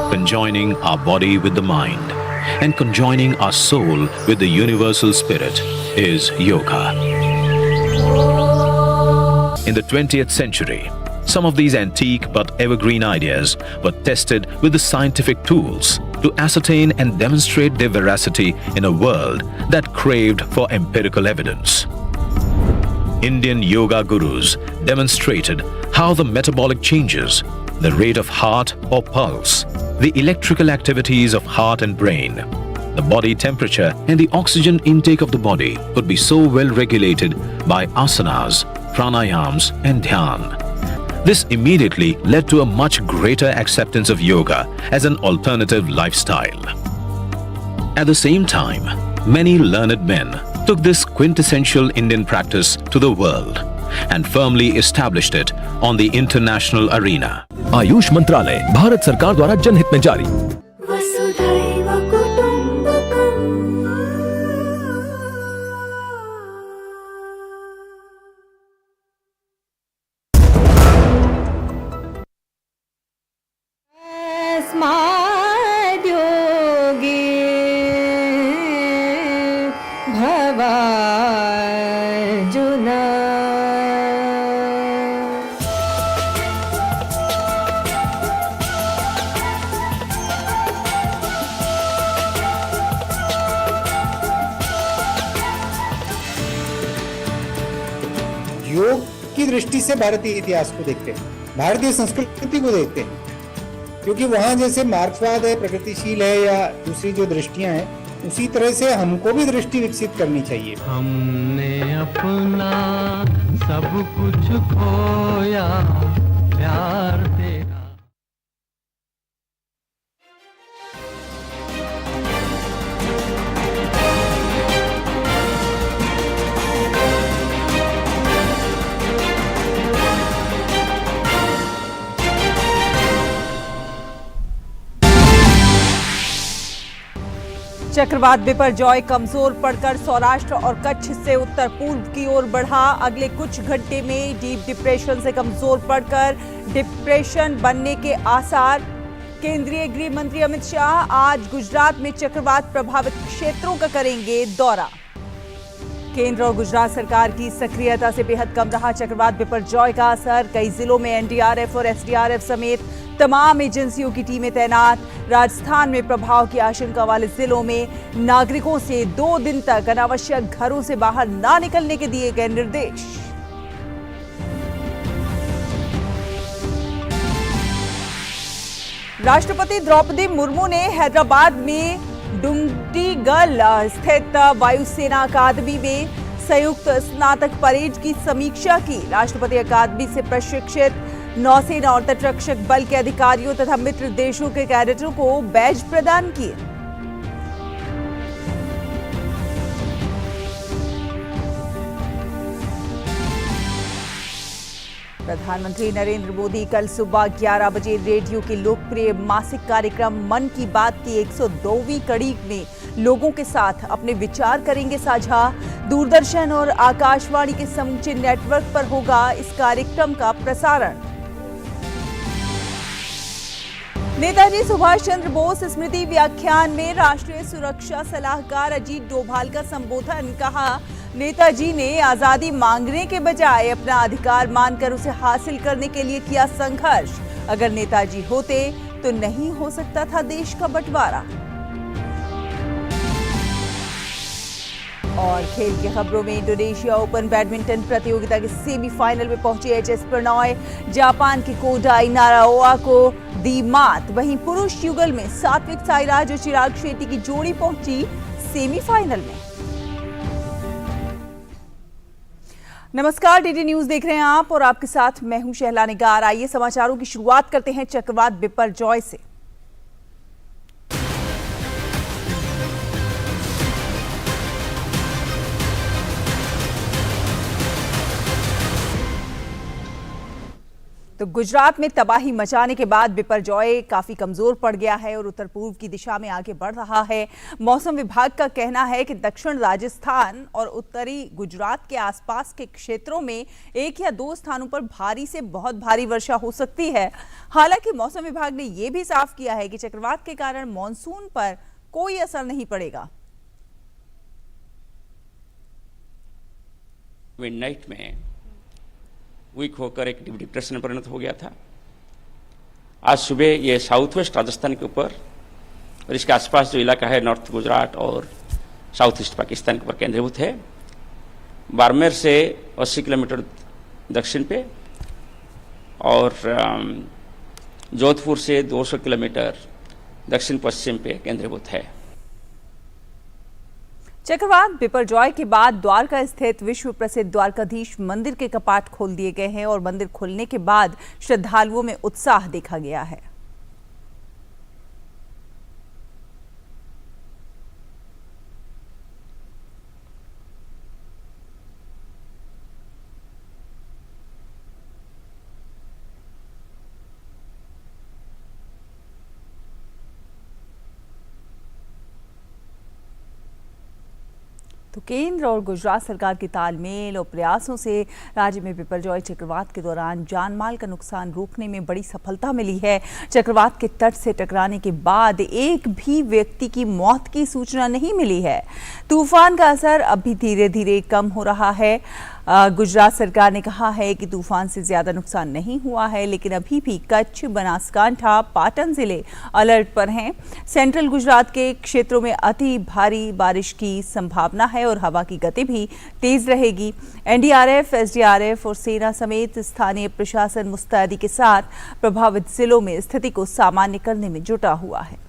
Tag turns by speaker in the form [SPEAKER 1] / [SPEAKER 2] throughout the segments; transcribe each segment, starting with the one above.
[SPEAKER 1] conjoining our body with the mind and conjoining our soul with the universal spirit is yoga. In the 20th century, some of these antique but evergreen ideas were tested with the scientific tools to ascertain and demonstrate their veracity in a world that craved for empirical evidence. Indian yoga gurus demonstrated how the metabolic changes, the rate of heart or pulse, the electrical activities of heart and brain, the body temperature and the oxygen intake of the body could be so well regulated by asanas, pranayams and dhyan. This immediately led to a much greater acceptance of yoga as an alternative lifestyle. At the same time, many learned men took this quintessential Indian practice to the world and firmly established it on the international arena.
[SPEAKER 2] Ayush मंत्रालय भारत सरकार द्वारा जनहित में जारी।
[SPEAKER 3] वसुधैव कुटुम्बकम्। अस्माद्योगे भवार्जुना।
[SPEAKER 4] योग की दृष्टि से भारतीय इतिहास को देखते हैं, भारतीय संस्कृति को देखते हैं, क्योंकि वहाँ जैसे मार्क्सवाद है, प्रगतिशील है या दूसरी जो दृष्टियां हैं, उसी तरह से हमको भी दृष्टि विकसित करनी चाहिए।
[SPEAKER 5] हमने अपना सब कुछ खोया प्यार तेरा।
[SPEAKER 6] चक्रवात बिपरजॉय कमजोर पड़कर सौराष्ट्र और कच्छ से उत्तर पूर्व की ओर बढ़ा। अगले कुछ घंटे में डीप डिप्रेशन से कमजोर पड़कर डिप्रेशन बनने के आसार। केंद्रीय गृह मंत्री अमित शाह आज गुजरात में चक्रवात प्रभावित क्षेत्रों का करेंगे दौरा। केंद्र और गुजरात सरकार की सक्रियता से बेहद कम रहा चक्रवात बिपरजॉय का असर। कई जिलों में एनडीआरएफ और एसडीआरएफ समेत तमाम एजेंसियों की टीमें तैनात। राजस्थान में प्रभाव की आशंका वाले जिलों में नागरिकों से 2 दिन तक अनावश्यक घरों से बाहर ना निकलने के दिए गए निर्देश। राष्ट्रपति द्रौपदी मुर्मू ने हैदराबाद में डुंडिगल स्थित वायुसेना अकादमी में संयुक्त स्नातक परेड की समीक्षा की। राष्ट्रपति अकादमी से प्रशिक्षित नौसेना और तटरक्षक बल के अधिकारियों तथा मित्र देशों के कैडेटों को बैज प्रदान किए। प्रधानमंत्री नरेंद्र मोदी कल सुबह 11 बजे रेडियो के लोकप्रिय मासिक कार्यक्रम मन की बात की 102वीं कड़ी में लोगों के साथ अपने विचार करेंगे साझा। दूरदर्शन और आकाशवाणी के समूचे नेटवर्क पर होगा इस कार्यक्रम का प्रसारण। नेताजी सुभाष चंद्र बोस स्मृति व्याख्यान में राष्ट्रीय सुरक्षा सलाहकार अजीत डोभाल का संबोधन। कहा, नेताजी ने आजादी मांगने के बजाय अपना अधिकार मानकर उसे हासिल करने के लिए किया संघर्ष। अगर नेताजी होते तो नहीं हो सकता था देश का बंटवारा। और खेल की खबरों में इंडोनेशिया ओपन बैडमिंटन प्रतियोगिता के सेमीफाइनल में पहुंचे एचएस प्रणॉय। जापान के कोडाई नाराओआ को दी मात। वहीं पुरुष युगल में सात्विक साईराज और चिराग शेट्टी की जोड़ी पहुंची सेमीफाइनल में। नमस्कार, डीडी न्यूज देख रहे हैं आप और आपके साथ मैं हूं शहला निगार। आइए समाचारों की शुरुआत करते हैं चक्रवात बिपरजॉय से। तो गुजरात में तबाही मचाने के बाद बिपरजॉय काफी कमजोर पड़ गया है और उत्तर पूर्व की दिशा में आगे बढ़ रहा है। मौसम विभाग का कहना है कि दक्षिण राजस्थान और उत्तरी गुजरात के आसपास के क्षेत्रों में 1 या 2 स्थानों पर भारी से बहुत भारी वर्षा हो सकती है। हालांकि मौसम विभाग ने यह भी साफ किया है कि चक्रवात के कारण मानसून पर कोई असर नहीं पड़ेगा।
[SPEAKER 7] मिडनाइट में वीक होकर एक डिप्रेशन में परिणत हो गया था। आज सुबह ये साउथ वेस्ट राजस्थान के ऊपर और इसके आसपास जो इलाका है नॉर्थ गुजरात और साउथ ईस्ट पाकिस्तान के ऊपर केंद्रीभूत है। बाड़मेर से 80 किलोमीटर दक्षिण पे और जोधपुर से 200 किलोमीटर दक्षिण पश्चिम पे केंद्रीभूत है।
[SPEAKER 6] चक्रवात बिपरजॉय के बाद द्वारका स्थित विश्व प्रसिद्ध द्वारकाधीश मंदिर के कपाट खोल दिए गए हैं और मंदिर खुलने के बाद श्रद्धालुओं में उत्साह देखा गया है। तो केंद्र और गुजरात सरकार के तालमेल और प्रयासों से राज्य में बिपरजॉय चक्रवात के दौरान जानमाल का नुकसान रोकने में बड़ी सफलता मिली है। चक्रवात के तट से टकराने के बाद एक भी व्यक्ति की मौत की सूचना नहीं मिली है। तूफान का असर अभी धीरे धीरे कम हो रहा है। गुजरात सरकार ने कहा है कि तूफान से ज्यादा नुकसान नहीं हुआ है, लेकिन अभी भी कच्छ, बनासकांठा, पाटन जिले अलर्ट पर हैं। सेंट्रल गुजरात के क्षेत्रों में अति भारी बारिश की संभावना है और हवा की गति भी तेज रहेगी। एनडीआरएफ, एसडीआरएफ और सेना समेत स्थानीय प्रशासन मुस्तैदी के साथ प्रभावित जिलों में स्थिति को सामान्य करने में जुटा हुआ है।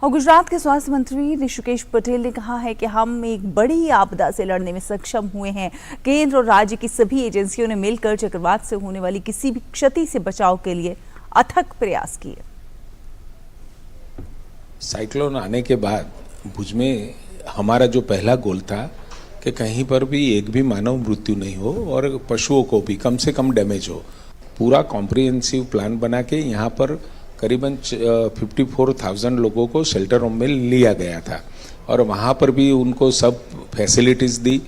[SPEAKER 6] और गुजरात के स्वास्थ्य मंत्री ऋषिकेश पटेल ने कहा है कि हम एक बड़ी आपदा से लड़ने में सक्षम हुए हैं। केंद्र और राज्य की सभी एजेंसियों ने मिलकर चक्रवात से होने वाली किसी भी क्षति से बचाव के लिए अथक प्रयास किए।
[SPEAKER 8] साइक्लोन आने के बाद भुज में हमारा जो पहला गोल था कि कहीं पर भी एक भी मानव मृत्यु नहीं हो और पशुओं को भी कम से कम डैमेज हो। पूरा कॉम्प्रिहेंसिव प्लान बना के यहाँ पर करीबन 54,000 लोगों को शेल्टर होम में लिया गया था और वहाँ पर भी उनको सब फैसिलिटीज़ दी।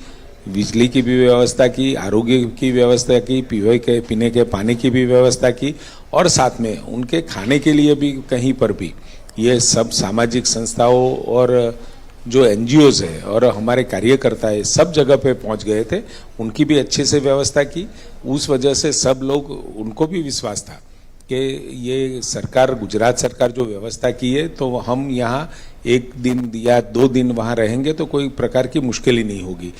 [SPEAKER 8] बिजली की भी व्यवस्था की, आरोग्य की व्यवस्था की, पीने के पानी की भी व्यवस्था की और साथ में उनके खाने के लिए भी कहीं पर भी ये सब सामाजिक संस्थाओं और जो एनजीओज है और हमारे कार्यकर्ता है सब जगह पे पहुंच गए थे। उनकी भी अच्छे से व्यवस्था की। उस वजह से सब लोग, उनको भी विश्वास था कि ये सरकार, गुजरात सरकार जो व्यवस्था की है तो हम यहाँ 1 दिन या 2 दिन वहाँ रहेंगे तो कोई प्रकार की मुश्किल ही नहीं होगी।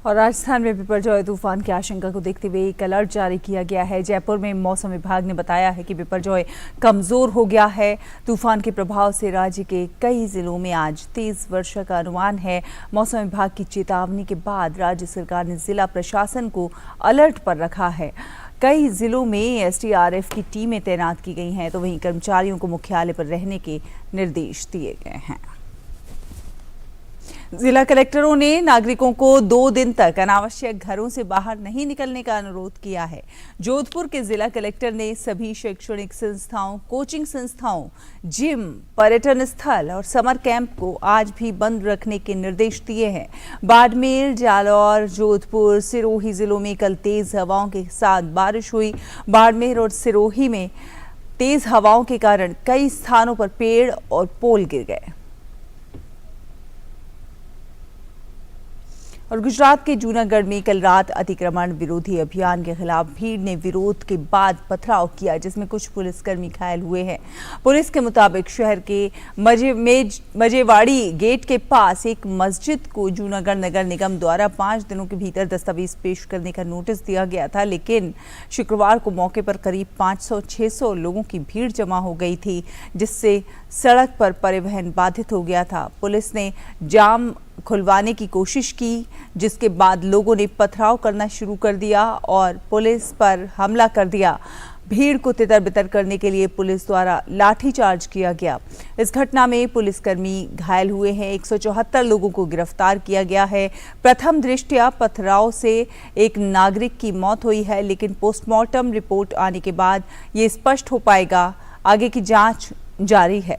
[SPEAKER 6] और राजस्थान में बिपरजॉय तूफान की आशंका को देखते हुए एक अलर्ट जारी किया गया है। जयपुर में मौसम विभाग ने बताया है कि बिपरजॉय कमजोर हो गया है। तूफान के प्रभाव से राज्य के कई जिलों में आज तेज वर्षा का अनुमान है। मौसम विभाग की चेतावनी के बाद राज्य सरकार ने जिला प्रशासन को अलर्ट पर रखा है। कई जिलों में एसडीआरएफ की टीमें तैनात की गई हैं, तो वहीं कर्मचारियों को मुख्यालय पर रहने के निर्देश दिए गए हैं। जिला कलेक्टरों ने नागरिकों को 2 दिन तक अनावश्यक घरों से बाहर नहीं निकलने का अनुरोध किया है। जोधपुर के जिला कलेक्टर ने सभी शैक्षणिक संस्थाओं, कोचिंग संस्थाओं, जिम, पर्यटन स्थल और समर कैंप को आज भी बंद रखने के निर्देश दिए हैं। बाड़मेर, जालौर, जोधपुर, सिरोही जिलों में कल तेज हवाओं के साथ बारिश हुई। बाड़मेर और सिरोही में तेज हवाओं के कारण कई स्थानों पर पेड़ और पोल गिर गए। और गुजरात के जूनागढ़ में कल रात अतिक्रमण विरोधी अभियान के खिलाफ भीड़ ने विरोध के बाद पथराव किया, जिसमें कुछ पुलिसकर्मी घायल हुए हैं। पुलिस के मुताबिक शहर के मजेवाड़ी गेट के पास एक मस्जिद को जूनागढ़ नगर निगम द्वारा 5 दिनों के भीतर दस्तावेज पेश करने का नोटिस दिया गया था, लेकिन शुक्रवार को मौके पर करीब 500-600 लोगों की भीड़ जमा हो गई थी, जिससे सड़क पर परिवहन बाधित हो गया था। पुलिस ने जाम खुलवाने की कोशिश की, जिसके बाद लोगों ने पथराव करना शुरू कर दिया और पुलिस पर हमला कर दिया। भीड़ को तितर बितर करने के लिए पुलिस द्वारा लाठीचार्ज किया गया। इस घटना में पुलिसकर्मी घायल हुए हैं। 174 लोगों को गिरफ्तार किया गया है। प्रथम दृष्टया पथराव से एक नागरिक की मौत हुई है, लेकिन पोस्टमार्टम रिपोर्ट आने के बाद ये स्पष्ट हो पाएगा। आगे की जांच जारी है।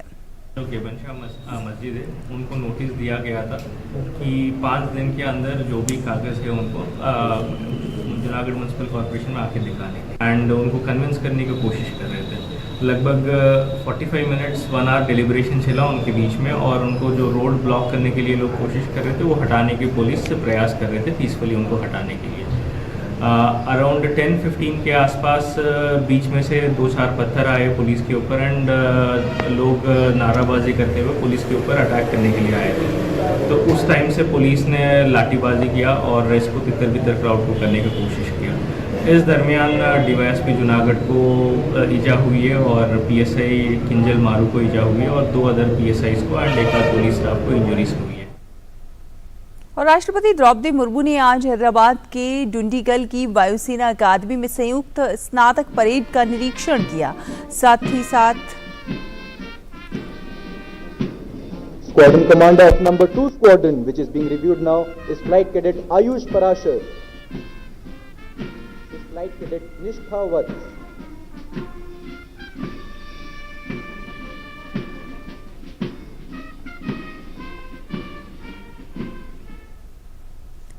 [SPEAKER 9] जो केबनशाह मस्जिद है उनको नोटिस दिया गया था कि 5 दिन के अंदर जो भी कागज़ है उनको जूनागढ़ म्यूनसिपल कॉर्पोरेशन में आके दिखाने एंड उनको कन्विंस करने की कोशिश कर रहे थे। लगभग 45 मिनट्स 1 आवर डिलिब्रेशन चला उनके बीच में और उनको जो रोड ब्लॉक करने के लिए लोग कोशिश कर रहे थे वो हटाने की पुलिस से प्रयास कर रहे थे पीसफुली उनको हटाने के लिए। अराउंड 10-15 के आसपास बीच में से 2-4 पत्थर आए पुलिस के ऊपर एंड लोग नाराबाजी करते हुए पुलिस के ऊपर अटैक करने के लिए आए थे। तो उस टाइम से पुलिस ने लाठीबाजी किया और रेस्ट को तितर बितर क्राउड को करने की कोशिश किया। इस दरमियान डीवाईएसपी जूनागढ़ को ईजा हुई है और पीएसआई किंजल मारू को ईजा हुई है और 2 अदर पीएसआईज को एंड एक पुलिस स्टाफ को इंजरीज हुई है।
[SPEAKER 6] और राष्ट्रपति द्रौपदी मुर्मू ने आज हैदराबाद के डुंडीगल की वायुसेना अकादमी में संयुक्त स्नातक परेड का निरीक्षण किया। साथ ही साथ
[SPEAKER 10] Squadron commander of number 2 squadron, which is being reviewed now, is Flight Cadet Ayush Parashar. Is Flight Cadet Nishtha Vats.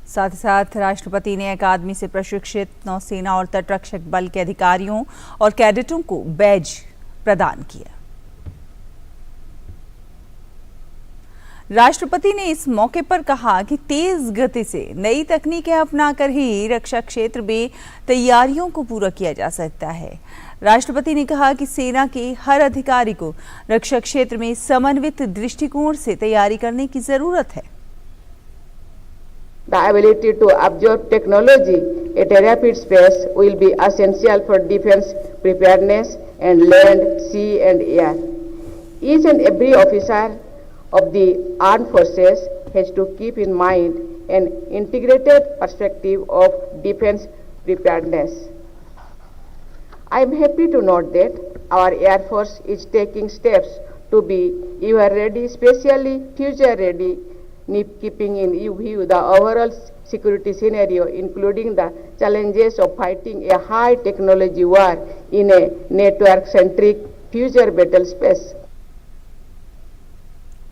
[SPEAKER 6] साथ ही साथ राष्ट्रपति ने अकादमी से प्रशिक्षित नौसेना और तटरक्षक बल के अधिकारियों और कैडेटों को बैज प्रदान किया। राष्ट्रपति ने इस मौके पर कहा कि तेज गति से नई तकनीकें अपनाकर ही रक्षा क्षेत्र में तैयारियों को पूरा किया जा सकता है। राष्ट्रपति ने कहा कि सेना के हर अधिकारी को रक्षा क्षेत्र में समन्वित दृष्टिकोण से तैयारी करने की जरूरत है।
[SPEAKER 11] The ability to absorb technology at a rapid pace will be essential for defense preparedness and land, sea and air. Each and every officer of the armed forces has to keep in mind an integrated perspective of defense preparedness. I am happy to note that our Air Force is taking steps to be ever ready, especially future ready, keeping in view the overall security scenario, including the challenges of fighting a high technology war in a network-centric future battle space.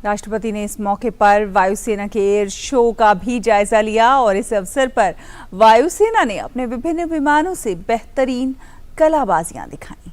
[SPEAKER 6] राष्ट्रपति ने इस मौके पर वायुसेना के air show का भी जायजा लिया और इस अवसर पर वायुसेना ने अपने विभिन्न विमानों से बेहतरीन कलाबाजियां दिखाई।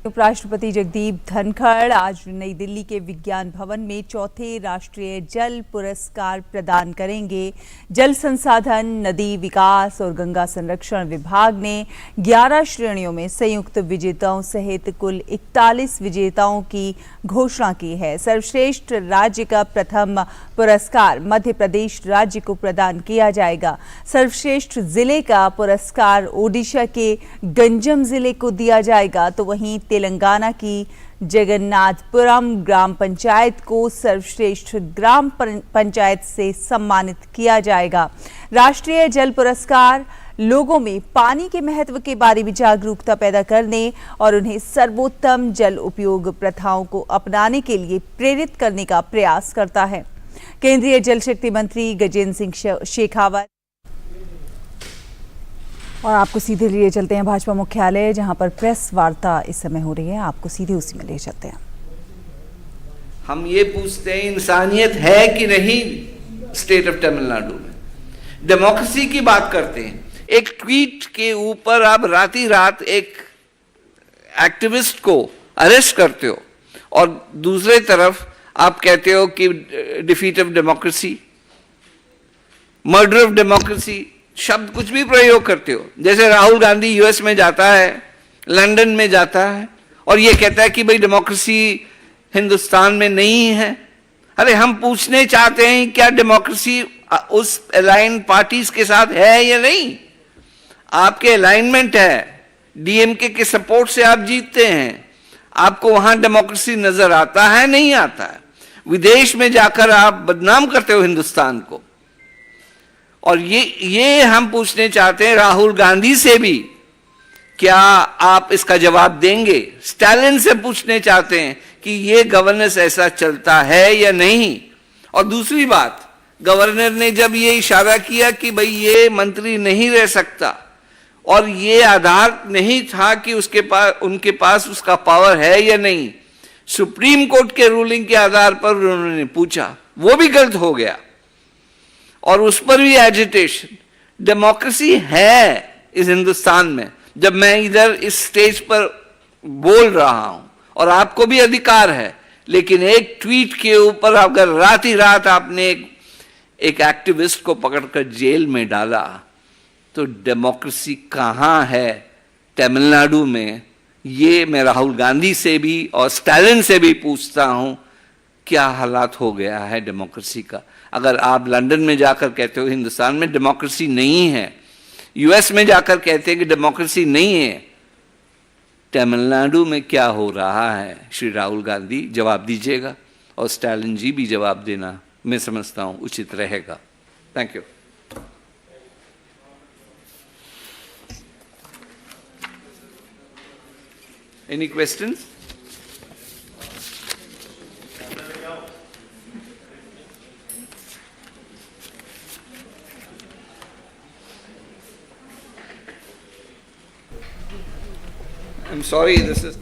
[SPEAKER 6] उपराष्ट्रपति जगदीप धनखड़ आज नई दिल्ली के विज्ञान भवन में चौथे राष्ट्रीय जल पुरस्कार प्रदान करेंगे। जल संसाधन, नदी विकास और गंगा संरक्षण विभाग ने 11 श्रेणियों में संयुक्त विजेताओं सहित कुल 41 विजेताओं की घोषणा की है। सर्वश्रेष्ठ राज्य का प्रथम पुरस्कार मध्य प्रदेश राज्य को प्रदान किया जाएगा। सर्वश्रेष्ठ जिले का पुरस्कार ओडिशा के गंजम जिले को दिया जाएगा, तो वहीं तेलंगाना की जगन्नाथपुरम ग्राम पंचायत को सर्वश्रेष्ठ ग्राम पंचायत से सम्मानित किया जाएगा। राष्ट्रीय जल पुरस्कार लोगों में पानी के महत्व के बारे में जागरूकता पैदा करने और उन्हें सर्वोत्तम जल उपयोग प्रथाओं को अपनाने के लिए प्रेरित करने का प्रयास करता है। केंद्रीय जल शक्ति मंत्री गजेंद्र सिंह शेखावत और आपको सीधे लिए चलते हैं भाजपा मुख्यालय, जहां पर प्रेस वार्ता इस समय हो रही है। आपको सीधे उसी में ले चलते हैं।
[SPEAKER 12] हम ये पूछते हैं इंसानियत है कि नहीं स्टेट ऑफ तमिलनाडु में। डेमोक्रेसी की बात करते हैं। एक ट्वीट के ऊपर आप राती रात एक एक्टिविस्ट को अरेस्ट करते हो और दूसरे तरफ आप कहते हो कि defeat of democracy, murder of democracy, शब्द कुछ भी प्रयोग करते हो। जैसे राहुल गांधी यूएस में जाता है, लंदन में जाता है और ये कहता है कि भाई डेमोक्रेसी हिंदुस्तान में नहीं है। अरे हम पूछने चाहते हैं क्या डेमोक्रेसी उस अलाइन पार्टीज के साथ है या नहीं? आपके अलाइनमेंट है, डीएमके के सपोर्ट से आप जीतते हैं, आपको वहां डेमोक्रेसी नजर आता है नहीं आता है? विदेश में जाकर आप बदनाम करते हो हिंदुस्तान को। और ये हम पूछने चाहते हैं राहुल गांधी से भी, क्या आप इसका जवाब देंगे? स्टालिन से पूछने चाहते हैं कि ये गवर्नेंस ऐसा चलता है या नहीं? और दूसरी बात, गवर्नर ने जब ये इशारा किया कि भाई ये मंत्री नहीं रह सकता और ये आधार नहीं था कि उनके पास उसका पावर है या नहीं, सुप्रीम कोर्ट के रूलिंग के आधार पर उन्होंने पूछा, वो भी गलत हो गया और उस पर भी एजिटेशन। डेमोक्रेसी है इस हिंदुस्तान में। जब मैं इधर इस स्टेज पर बोल रहा हूं और आपको भी अधिकार है, लेकिन एक ट्वीट के ऊपर अगर रात ही रात आपने एक एक्टिविस्ट को पकड़कर जेल में डाला, तो डेमोक्रेसी कहां है तमिलनाडु में? ये मैं राहुल गांधी से भी और स्टालिन से भी पूछता हूं, क्या हालात हो गया है डेमोक्रेसी का? अगर आप लंदन में जाकर कहते हो हिंदुस्तान में डेमोक्रेसी नहीं है, यूएस में जाकर कहते हैं कि डेमोक्रेसी नहीं है, तमिलनाडु में क्या हो रहा है? श्री राहुल गांधी जवाब दीजिएगा और स्टालिन जी भी जवाब देना, मैं समझता हूं उचित रहेगा। Thank you. Any questions? I'm sorry, this is...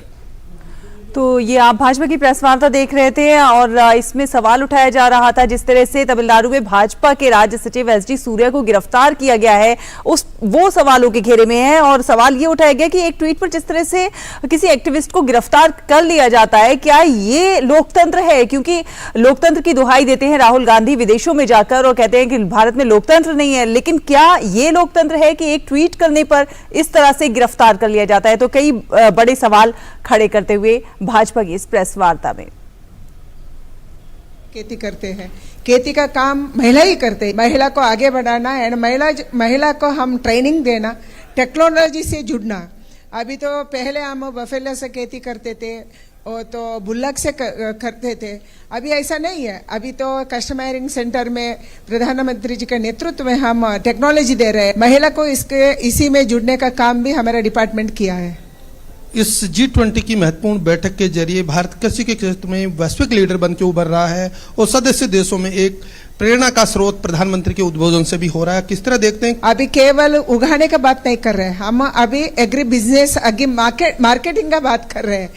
[SPEAKER 6] तो ये आप भाजपा की प्रेस वार्ता देख रहे थे और इसमें सवाल उठाया जा रहा था जिस तरह से तमिलनाडु में भाजपा के राज्य सचिव एसडी सूर्या को गिरफ्तार किया गया है, वो सवालों के घेरे में है। और सवाल ये उठाया गया कि एक ट्वीट पर जिस तरह से किसी एक्टिविस्ट को गिरफ्तार कर लिया जाता है, क्या ये लोकतंत्र है? क्योंकि लोकतंत्र की दुहाई देते हैं राहुल गांधी विदेशों में जाकर और कहते हैं कि भारत में लोकतंत्र नहीं है, लेकिन क्या ये लोकतंत्र है कि एक ट्वीट करने पर इस तरह से गिरफ्तार कर लिया जाता है? तो कई बड़े सवाल खड़े करते हुए भाजपा की इस प्रेस वार्ता में
[SPEAKER 13] खेती करते हैं, खेती का काम महिला ही करते हैं। महिला को आगे बढ़ाना एंड महिला को हम ट्रेनिंग देना, टेक्नोलॉजी से जुड़ना। अभी तो पहले हम बफेलो से खेती करते थे और तो बुल्लक से करते थे, अभी ऐसा नहीं है। अभी तो कस्टमरिंग सेंटर में प्रधानमंत्री जी के नेतृत्व में हम टेक्नोलॉजी दे रहे हैं। महिला को इसी में जुड़ने का काम भी हमारा डिपार्टमेंट किया है।
[SPEAKER 14] इस G20 की महत्वपूर्ण बैठक के जरिए भारत कृषि के क्षेत्र में वैश्विक लीडर बन के उभर रहा है और सदस्य देशों में एक प्रेरणा का स्रोत प्रधानमंत्री के उद्बोधन से भी हो रहा है। किस तरह देखते हैं?
[SPEAKER 13] अभी केवल उगाने का बात नहीं कर रहे हैं हम, अभी एग्री बिजनेस अभी मार्केटिंग का बात कर रहे हैं।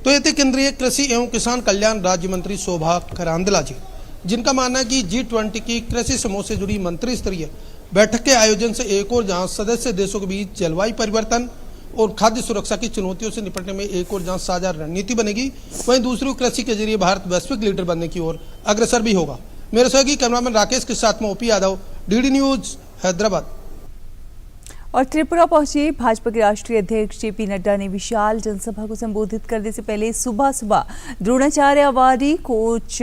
[SPEAKER 14] तो ये थे केंद्रीय कृषि एवं किसान कल्याण राज्य मंत्री शोभा करांदला जी, जिनका मानना है कि G20 की कृषि समूह से जुड़ी मंत्री स्तरीय बैठक के आयोजन से एक और जहां सदस्य देशों के बीच जलवायु परिवर्तन और खाद्य सुरक्षा की चुनौतियों से निपटने में एक और जहां साझा रणनीति बनेगी, वहीं दूसरी कृषि के जरिए भारत वैश्विक लीडर बनने की ओर अग्रसर भी होगा। मेरे सहयोगी कैमरामैन राकेश के साथ में OP Yadav, DD news, Hyderabad.
[SPEAKER 6] और त्रिपुरा पहुंचे भाजपा के राष्ट्रीय अध्यक्ष जेपी नड्डा ने विशाल जनसभा को संबोधित करने से पहले सुबह सुबह द्रोणाचार्य अवार्डी कोच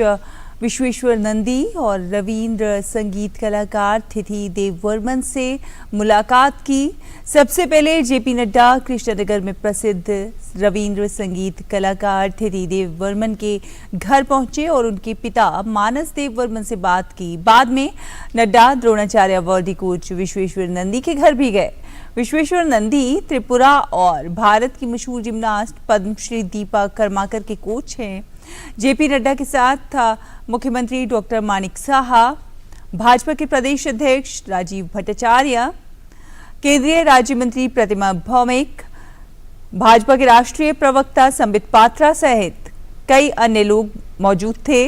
[SPEAKER 6] विश्वेश्वर नंदी और रविंद्र संगीत कलाकार तिथि देववर्मन से मुलाकात की। सबसे पहले जेपी नड्डा कृष्णनगर में प्रसिद्ध रविंद्र संगीत कलाकार तिथि देववर्मन के घर पहुंचे और उनके पिता मानस देववर्मन से बात की। बाद में नड्डा द्रोणाचार्य अवार्डी कोच विश्वेश्वर नंदी के घर भी गए। विश्वेश्वर नंदी त्रिपुरा और भारत की मशहूर जिम्नास्ट पद्मश्री दीपा कर्माकर के कोच हैं। जेपी नड्डा के साथ मुख्यमंत्री डॉक्टर मानिक साहा, भाजपा के प्रदेश अध्यक्ष राजीव भट्टाचार्य, केंद्रीय राज्य मंत्री प्रतिमा भौमिक, भाजपा के राष्ट्रीय प्रवक्ता संबित पात्रा सहित कई अन्य लोग मौजूद थे।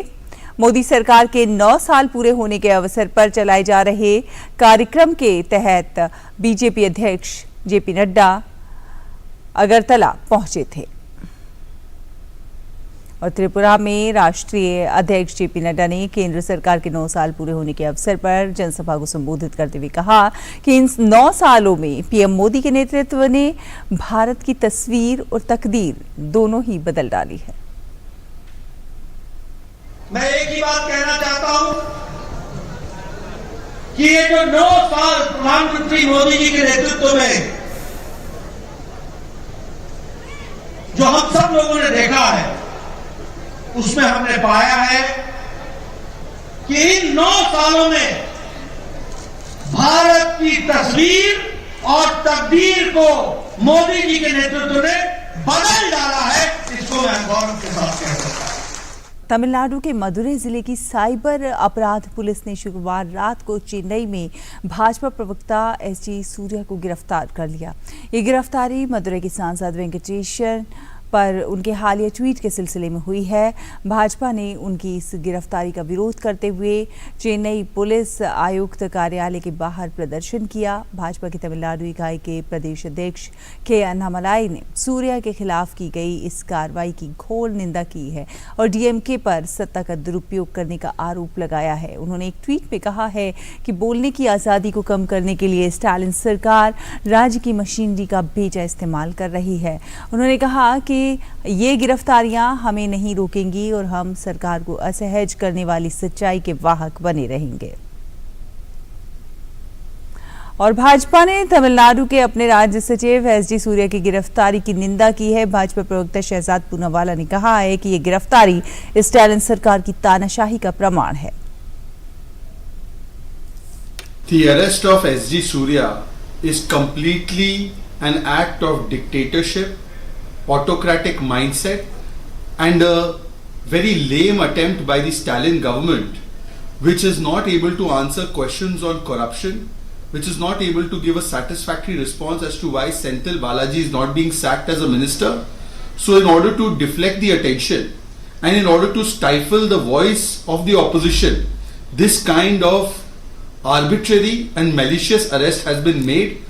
[SPEAKER 6] मोदी सरकार के 9 साल पूरे होने के अवसर पर चलाए जा रहे कार्यक्रम के तहत बीजेपी अध्यक्ष जेपी नड्डा अगरतला पहुंचे थे और त्रिपुरा में राष्ट्रीय अध्यक्ष जेपी नड्डा ने केंद्र सरकार के 9 साल पूरे होने के अवसर पर जनसभा को संबोधित करते हुए कहा कि इन 9 सालों में पीएम मोदी के नेतृत्व ने भारत की तस्वीर और तकदीर दोनों ही बदल डाली है।
[SPEAKER 15] मैं एक ही बात कहना चाहता हूं कि ये जो 9 साल प्रधानमंत्री मोदी जी के नेतृत्व में जो हम सब लोगों ने देखा है, उसमें हमने पाया है कि इन 9 सालों में भारत की तस्वीर और तकदीर को मोदी जी के नेतृत्व ने बदल डाला है। इसको मैं गौरव के साथ कह सकता हूं।
[SPEAKER 6] तमिलनाडु के मदुरै जिले की साइबर अपराध पुलिस ने शुक्रवार रात को चेन्नई में भाजपा प्रवक्ता एसजी सूर्या को गिरफ्तार कर लिया। ये गिरफ्तारी मदुरै के सांसद वेंकटेशन पर उनके हालिया ट्वीट के सिलसिले में हुई है। भाजपा ने उनकी इस गिरफ्तारी का विरोध करते हुए चेन्नई पुलिस आयुक्त कार्यालय के बाहर प्रदर्शन किया। भाजपा की तमिलनाडु इकाई के प्रदेश अध्यक्ष के अन्नामलाई ने सूर्या के खिलाफ की गई इस कार्रवाई की घोर निंदा की है और डीएमके पर सत्ता का दुरुपयोग करने का आरोप लगाया है। उन्होंने एक ट्वीट में कहा है कि बोलने की आज़ादी को कम करने के लिए स्टालिन सरकार राज्य की मशीनरी का बेजा इस्तेमाल कर रही है। उन्होंने कहा कि ये गिरफ्तारियां हमें नहीं रोकेंगी और हम सरकार को असहज करने वाली सच्चाई के वाहक बने रहेंगे। और भाजपा ने तमिलनाडु के अपने राज्य सचिव एसजी सूर्या की गिरफ्तारी की निंदा की है। भाजपा प्रवक्ता शहजाद पूनावाला ने कहा है कि ये गिरफ्तारी स्टालिन सरकार की तानाशाही का प्रमाण है।
[SPEAKER 16] The arrest of SG Surya is completely an act of dictatorship, autocratic mindset and a very lame attempt by the Stalin government, which is not able to answer questions on corruption, which is not able to give a satisfactory response as to why Senthil Balaji is not being sacked as a minister. So in order to deflect the attention and in order to stifle the voice of the opposition, this kind of arbitrary and malicious arrest has been made.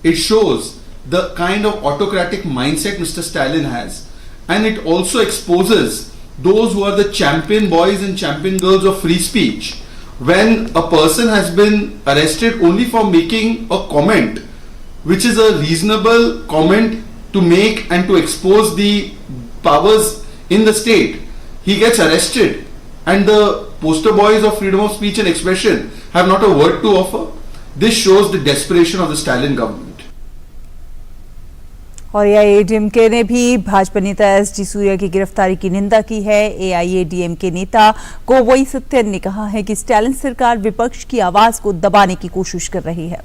[SPEAKER 16] It shows the kind of autocratic mindset Mr. Stalin has, and it also exposes those who are the champion boys and champion girls of free speech. When a person has been arrested only for making a comment, which is a reasonable comment to make and to expose the powers in the state, he gets arrested, and the poster boys of freedom of speech and expression have not a word to offer. This shows the desperation of the Stalin government.
[SPEAKER 6] और एआईएडीएमके ने भी भाजपा नेता SG Surya की गिरफ्तारी की निंदा की है। एआईएडीएमके नेता कोवई सत्यन ने कहा है कि स्टालिन सरकार विपक्ष की आवाज को दबाने की कोशिश कर रही है।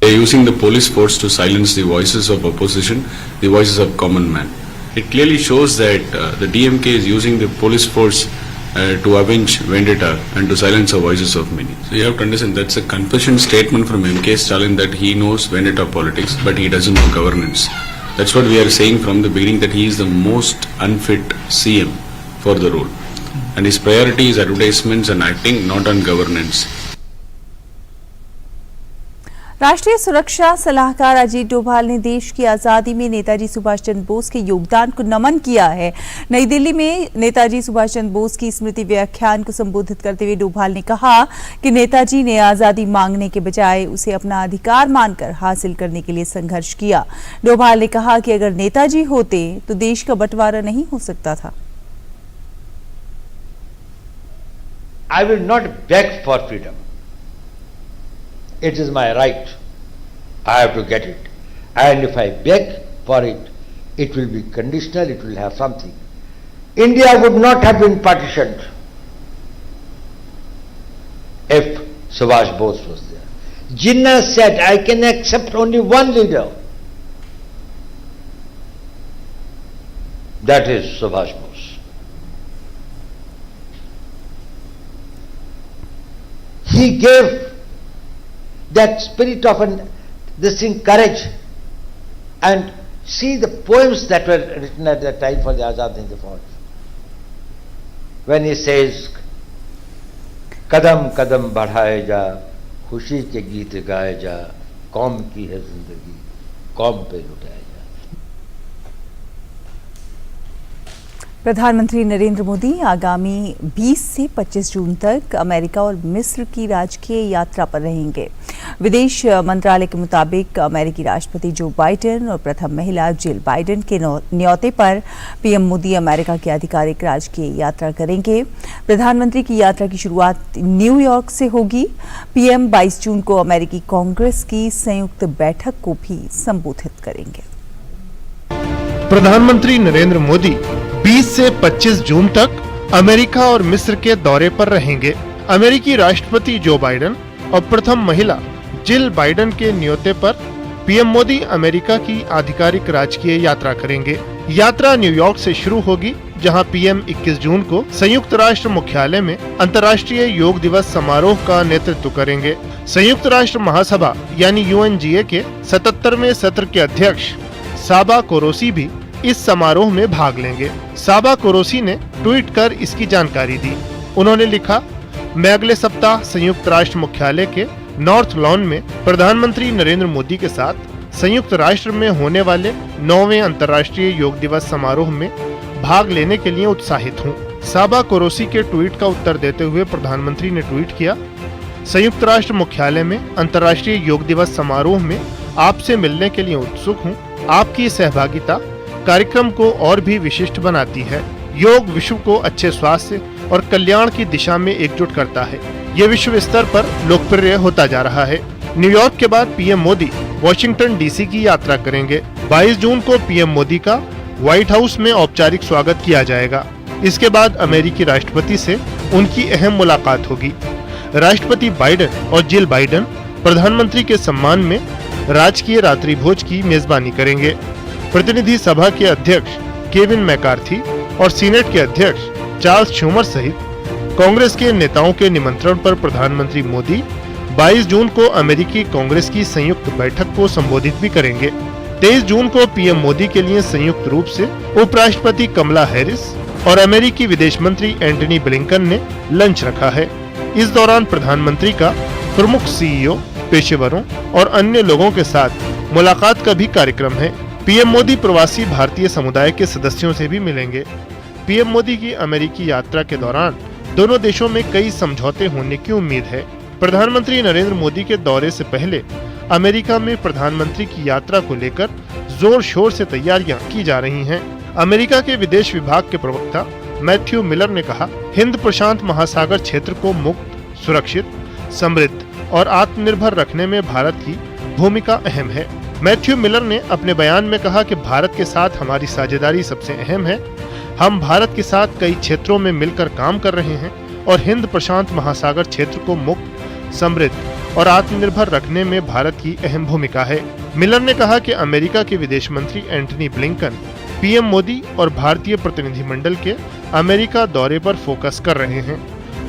[SPEAKER 17] They are using the police force to silence the voices of opposition, the voices of common man. It clearly shows that the DMK is using the police force to avenge vendetta and to silence the voices of many. So you have to understand that's a confession statement from MK Stalin that he knows vendetta politics, but he doesn't know governance. That's what we are saying from the beginning, that he is the most unfit CM for the role. And his priority is advertisements and acting, not on governance.
[SPEAKER 6] राष्ट्रीय सुरक्षा सलाहकार अजीत डोभाल ने देश की आज़ादी में नेताजी सुभाष चंद्र बोस के योगदान को नमन किया है। नई दिल्ली में नेताजी सुभाष चंद्र बोस की स्मृति व्याख्यान को संबोधित करते हुए डोभाल ने कहा कि नेताजी ने आज़ादी मांगने के बजाय उसे अपना अधिकार मानकर हासिल करने के लिए संघर्ष किया। डोभाल ने कहा कि अगर नेताजी होते तो देश का बंटवारा नहीं हो सकता था।
[SPEAKER 18] I will not beg for freedom. It is my right. I have to get it. And if I beg for it, it will be conditional, it will have something. India would not have been partitioned if Subhash Bose was there. Jinnah said, I can accept only one leader. That is Subhash Bose. He gave that spirit of this thing, courage, and see the poems that were written at that time for the Azad Hind Fauj. When he says, कदम कदम बढ़ाए जा, खुशी के गीत गाए जा, कौम की है जिंदगी, कौम पे लुटाए जा।
[SPEAKER 6] प्रधानमंत्री नरेंद्र मोदी आगामी 20 से 25 जून तक अमेरिका और मिस्र की राजकीय यात्रा पर रहेंगे। विदेश मंत्रालय के मुताबिक अमेरिकी राष्ट्रपति जो बाइडेन और प्रथम महिला जिल बाइडेन के न्योते पर पीएम मोदी अमेरिका की आधिकारिक राजकीय यात्रा करेंगे। प्रधानमंत्री की यात्रा की शुरुआत न्यूयॉर्क से होगी। पीएम 22 जून को अमेरिकी कांग्रेस की संयुक्त बैठक को भी संबोधित करेंगे।
[SPEAKER 19] प्रधानमंत्री नरेंद्र मोदी 20 से 25 जून तक अमेरिका और मिस्र के दौरे पर रहेंगे। अमेरिकी राष्ट्रपति जो बाइडेन और प्रथम महिला जिल बाइडेन के न्योते पर पीएम मोदी अमेरिका की आधिकारिक राजकीय यात्रा करेंगे। यात्रा न्यूयॉर्क से शुरू होगी, जहां पीएम 21 जून को संयुक्त राष्ट्र मुख्यालय में अंतर्राष्ट्रीय योग दिवस समारोह का नेतृत्व करेंगे। संयुक्त राष्ट्र महासभा यानी UNGA के 77वें सत्र के अध्यक्ष साबा कोरोसी भी इस समारोह में भाग लेंगे। साबा कोरोसी ने ट्वीट कर इसकी जानकारी दी। उन्होंने लिखा, मैं अगले सप्ताह संयुक्त राष्ट्र मुख्यालय के नॉर्थ लॉन में प्रधानमंत्री नरेंद्र मोदी के साथ संयुक्त राष्ट्र में होने वाले 9वें अंतर्राष्ट्रीय योग दिवस समारोह में भाग लेने के लिए उत्साहित हूँ। साबा कोरोसी के ट्वीट का उत्तर देते हुए प्रधानमंत्री ने ट्वीट किया, संयुक्त राष्ट्र मुख्यालय में अंतर्राष्ट्रीय योग दिवस समारोह में आपसे मिलने के लिए उत्सुक हूँ। आपकी सहभागिता कार्यक्रम को और भी विशिष्ट बनाती है। योग विश्व को अच्छे स्वास्थ्य और कल्याण की दिशा में एकजुट करता है। ये विश्व स्तर पर लोकप्रिय होता जा रहा है। न्यूयॉर्क के बाद पीएम मोदी वॉशिंगटन DC की यात्रा करेंगे। 22 जून को पीएम मोदी का व्हाइट हाउस में औपचारिक स्वागत किया जाएगा। इसके बाद अमेरिकी राष्ट्रपति से उनकी अहम मुलाकात होगी। राष्ट्रपति बाइडेन और जिल बाइडेन प्रधानमंत्री के सम्मान में राजकीय रात्रि भोज की मेजबानी करेंगे। प्रतिनिधि सभा के अध्यक्ष केविन मैकार्थी और सीनेट के अध्यक्ष चार्ल्स शूमर सहित कांग्रेस के नेताओं के निमंत्रण पर प्रधानमंत्री मोदी 22 जून को अमेरिकी कांग्रेस की संयुक्त बैठक को संबोधित भी करेंगे। 23 जून को पीएम मोदी के लिए संयुक्त रूप से उपराष्ट्रपति कमला हैरिस और अमेरिकी विदेश मंत्री एंटनी ब्लिंकन ने लंच रखा है। इस दौरान प्रधानमंत्री का प्रमुख CEO, पेशेवरों और अन्य लोगों के साथ मुलाकात का भी कार्यक्रम है। पीएम मोदी प्रवासी भारतीय समुदाय के सदस्यों से भी मिलेंगे। पीएम मोदी की अमेरिकी यात्रा के दौरान दोनों देशों में कई समझौते होने की उम्मीद है। प्रधानमंत्री नरेंद्र मोदी के दौरे से पहले अमेरिका में प्रधानमंत्री की यात्रा को लेकर जोर शोर से तैयारियां की जा रही हैं। अमेरिका के विदेश विभाग के प्रवक्ता मैथ्यू मिलर ने कहा, हिंद प्रशांत महासागर क्षेत्र को मुक्त, सुरक्षित, समृद्ध और आत्मनिर्भर रखने में भारत की भूमिका अहम है। मैथ्यू मिलर ने अपने बयान में कहा कि भारत के साथ हमारी साझेदारी सबसे अहम है। हम भारत के साथ कई क्षेत्रों में मिलकर काम कर रहे हैं और हिंद प्रशांत महासागर क्षेत्र को मुक्त, समृद्ध और आत्मनिर्भर रखने में भारत की अहम भूमिका है। मिलर ने कहा कि अमेरिका के विदेश मंत्री एंटनी ब्लिंकन पीएम मोदी और भारतीय प्रतिनिधिमंडल के अमेरिका दौरे पर फोकस कर रहे हैं।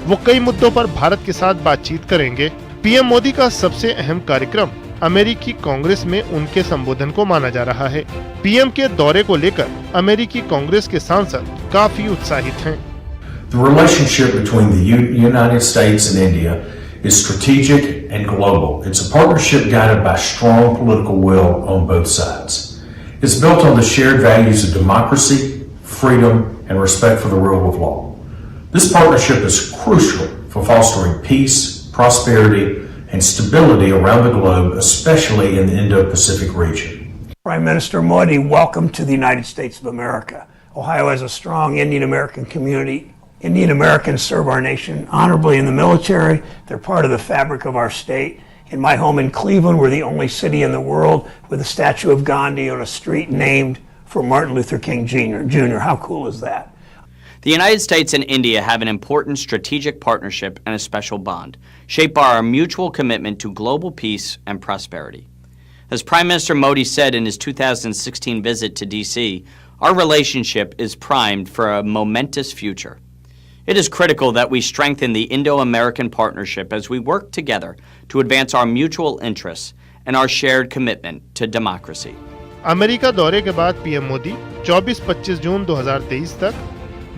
[SPEAKER 19] वो कई मुद्दों पर भारत के साथ बातचीत करेंगे। पीएम मोदी का सबसे अहम कार्यक्रम अमेरिकी कांग्रेस में उनके संबोधन को माना जा रहा है। पीएम के दौरे को लेकर अमेरिकी कांग्रेस के सांसद काफी उत्साहित हैं।
[SPEAKER 20] The relationship between the United States and India is strategic and global. It's a partnership guided by strong political will on both sides. It's built on the shared values of democracy, freedom, and respect for the rule of law. This partnership is crucial for fostering peace, prosperity, and stability around the globe, especially in the Indo-Pacific region.
[SPEAKER 21] Prime Minister Modi, welcome to the United States of America. Ohio has a strong Indian American community. Indian Americans serve our nation honorably in the military. They're part of the fabric of our state. In my home in Cleveland, we're the only city in the world with a statue of Gandhi on a street named for Martin Luther King Jr. How cool is that?
[SPEAKER 22] The United States and India have an important strategic partnership and a special bond, shaped by our mutual commitment to global peace and prosperity. As Prime Minister Modi said in his 2016 visit to D.C., our relationship is primed for a momentous future. It is critical that we strengthen the Indo-American partnership as we work together to advance our mutual interests and our shared commitment to democracy.
[SPEAKER 19] America दौरे के बाद PM Modi 24-25 जून 2023 तक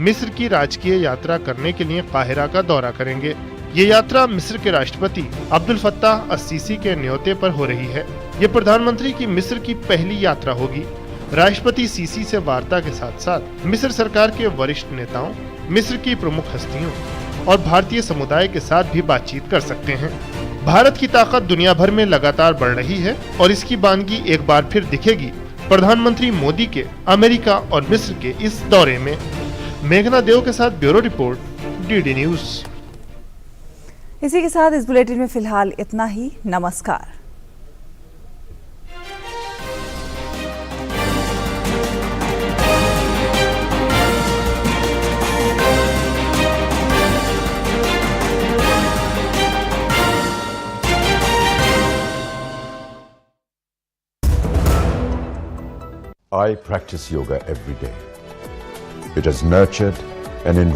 [SPEAKER 19] मिस्र की राजकीय यात्रा करने के लिए काहिरा का दौरा करेंगे। ये यात्रा मिस्र के राष्ट्रपति अब्दुल फत्ताह अस-सीसी के न्योते पर हो रही है। ये प्रधानमंत्री की मिस्र की पहली यात्रा होगी। राष्ट्रपति सीसी से वार्ता के साथ साथ मिस्र सरकार के वरिष्ठ नेताओं, मिस्र की प्रमुख हस्तियों और भारतीय समुदाय के साथ भी बातचीत कर सकते हैं। भारत की ताकत दुनिया भर में लगातार बढ़ रही है और इसकी बानगी एक बार फिर दिखेगी प्रधानमंत्री मोदी के अमेरिका और मिस्र के इस दौरे में। मेघना देव के साथ ब्यूरो रिपोर्ट, डीडी न्यूज।
[SPEAKER 6] इसी के साथ इस बुलेटिन में फिलहाल इतना ही। नमस्कार।
[SPEAKER 1] I practice yoga every day. It has nurtured and enriched